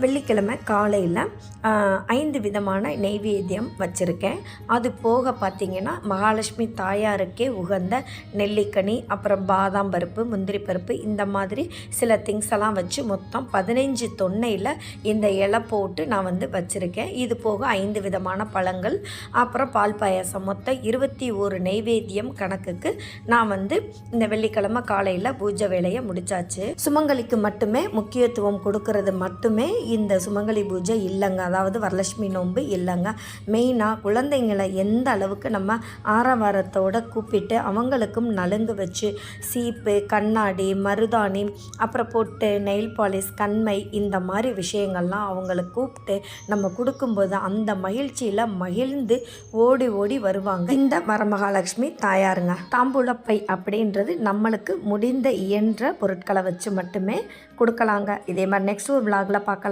வெள்ளிக்கிழமை காலையில் 5 விதமான நெய்வேத்தியம் வச்சுருக்கேன். அது போக பார்த்திங்கன்னா மகாலட்சுமி தாயாருக்கே உகந்த நெல்லிக்கனி, அப்புறம் பாதாம் பருப்பு, முந்திரி பருப்பு, இந்த மாதிரி சில திங்ஸ் எல்லாம் வச்சு மொத்தம் 15 தொன்னையில் இந்த இலை போட்டு நான் வச்சுருக்கேன். இது போக 5 விதமான பழங்கள், அப்புறம் பால் பாயாசம், மொத்தம் 21 நெய்வேத்தியம் கணக்குக்கு நான் இந்த வெள்ளிக்கிழமை காலையில் பூஜை வேலையை முடித்தாச்சு. சுமங்கலிக்கு மட்டுமே முக்கியத்துவம் கொடுக்கறது மட்டுமே இந்த சுமங்கலி பூஜை இல்லைங்க. அதாவது வரலட்சுமி நோன்பு இல்லைங்க. மெயினாக குழந்தைங்களை எந்த அளவுக்கு நம்ம ஆரவாரத்தோடு கூப்பிட்டு அவங்களுக்கும் நலுங்கு வச்சு சீப்பு, கண்ணாடி, மருதாணி, அப்புறம் பொட்டு, நெயில் பாலிஷ், கண்மை, இந்த மாதிரி விஷயங்கள்லாம் அவங்களுக்கு கூப்பிட்டு நம்ம கொடுக்கும்போது அந்த மகிழ்ச்சியில் மகிழ்ந்து ஓடி ஓடி வருவாங்க இந்த வரமகாலட்சுமி தாயாருங்க. தாம்பூலப்பை அப்படின்றது நம்மளுக்கு முடிந்த இயன்ற பொருட்களை வச்சு மட்டுமே கொடுக்கலாங்க. இதே மாதிரி நெக்ஸ்ட் ஒரு விலாகில் பார்க்கலாம்.